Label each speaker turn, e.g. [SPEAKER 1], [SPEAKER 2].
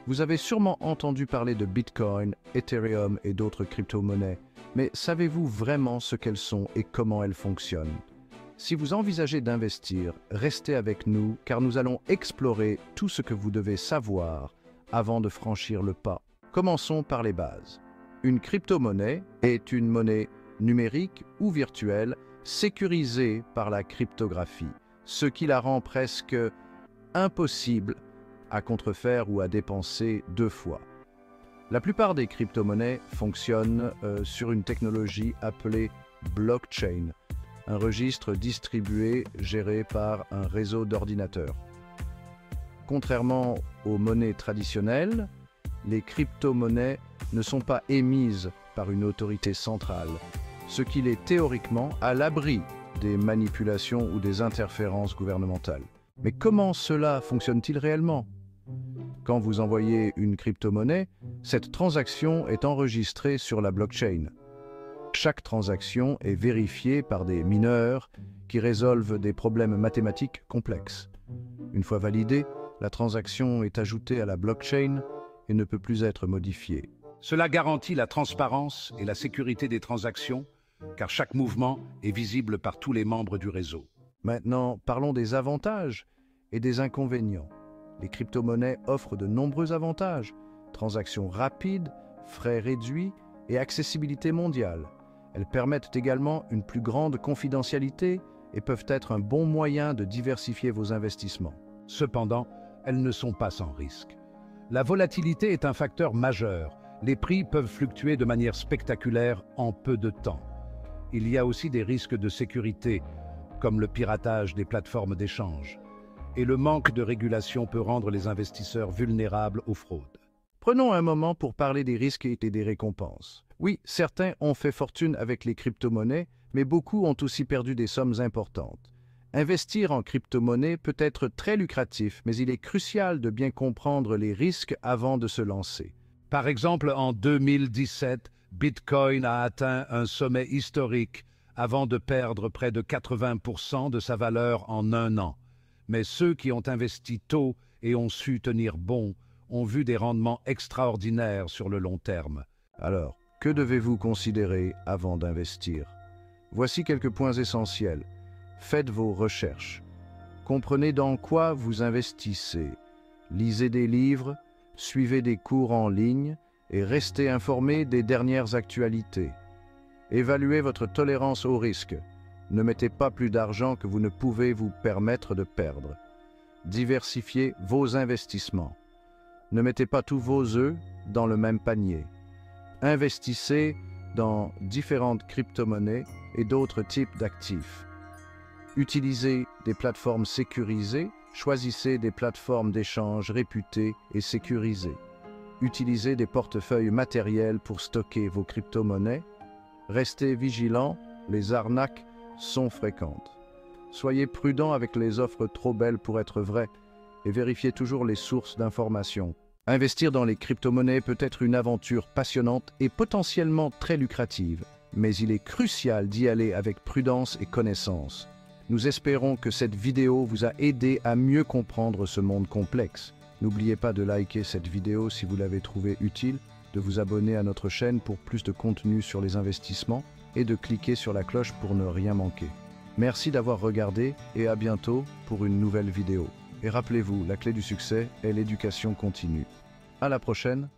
[SPEAKER 1] Vous avez sûrement entendu parler de Bitcoin, Ethereum et d'autres crypto-monnaies, mais savez-vous vraiment ce qu'elles sont et comment elles fonctionnent? Si vous envisagez d'investir, restez avec nous car nous allons explorer tout ce que vous devez savoir avant de franchir le pas. Commençons par les bases. Une crypto-monnaie est une monnaie numérique ou virtuelle sécurisée par la cryptographie, ce qui la rend presque impossible à contrefaire ou à dépenser deux fois. La plupart des crypto-monnaies fonctionnent sur une technologie appelée blockchain, un registre distribué géré par un réseau d'ordinateurs. Contrairement aux monnaies traditionnelles, les crypto-monnaies ne sont pas émises par une autorité centrale, ce qui les théoriquement à l'abri des manipulations ou des interférences gouvernementales. Mais comment cela fonctionne-t-il réellement? Quand vous envoyez une crypto-monnaie, cette transaction est enregistrée sur la blockchain. Chaque transaction est vérifiée par des mineurs qui résolvent des problèmes mathématiques complexes. Une fois validée, la transaction est ajoutée à la blockchain et ne peut plus être modifiée.
[SPEAKER 2] Cela garantit la transparence et la sécurité des transactions, car chaque mouvement est visible par tous les membres du réseau.
[SPEAKER 1] Maintenant, parlons des avantages et des inconvénients. Les crypto-monnaies offrent de nombreux avantages: transactions rapides, frais réduits et accessibilité mondiale. Elles permettent également une plus grande confidentialité et peuvent être un bon moyen de diversifier vos investissements.
[SPEAKER 2] Cependant, elles ne sont pas sans risque. La volatilité est un facteur majeur. Les prix peuvent fluctuer de manière spectaculaire en peu de temps. Il y a aussi des risques de sécurité, comme le piratage des plateformes d'échange. Et le manque de régulation peut rendre les investisseurs vulnérables aux fraudes.
[SPEAKER 1] Prenons un moment pour parler des risques et des récompenses. Oui, certains ont fait fortune avec les crypto-monnaies, mais beaucoup ont aussi perdu des sommes importantes. Investir en crypto-monnaie peut être très lucratif, mais il est crucial de bien comprendre les risques avant de se lancer.
[SPEAKER 2] Par exemple, en 2017, Bitcoin a atteint un sommet historique avant de perdre près de 80% de sa valeur en un an. Mais ceux qui ont investi tôt et ont su tenir bon ont vu des rendements extraordinaires sur le long terme.
[SPEAKER 1] Alors, que devez-vous considérer avant d'investir? Voici quelques points essentiels. Faites vos recherches. Comprenez dans quoi vous investissez. Lisez des livres, suivez des cours en ligne et restez informé des dernières actualités. Évaluez votre tolérance au risque. Ne mettez pas plus d'argent que vous ne pouvez vous permettre de perdre. Diversifiez vos investissements. Ne mettez pas tous vos œufs dans le même panier. Investissez dans différentes crypto-monnaies et d'autres types d'actifs. Utilisez des plateformes sécurisées. Choisissez des plateformes d'échange réputées et sécurisées. Utilisez des portefeuilles matériels pour stocker vos crypto-monnaies. Restez vigilants, les arnaques sont fréquentes. Soyez prudent avec les offres trop belles pour être vraies et vérifiez toujours les sources d'informations. Investir dans les crypto-monnaies peut être une aventure passionnante et potentiellement très lucrative, mais il est crucial d'y aller avec prudence et connaissance. Nous espérons que cette vidéo vous a aidé à mieux comprendre ce monde complexe. N'oubliez pas de liker cette vidéo si vous l'avez trouvée utile, de vous abonner à notre chaîne pour plus de contenu sur les investissements et de cliquer sur la cloche pour ne rien manquer. Merci d'avoir regardé et à bientôt pour une nouvelle vidéo. Et rappelez-vous, la clé du succès est l'éducation continue. À la prochaine!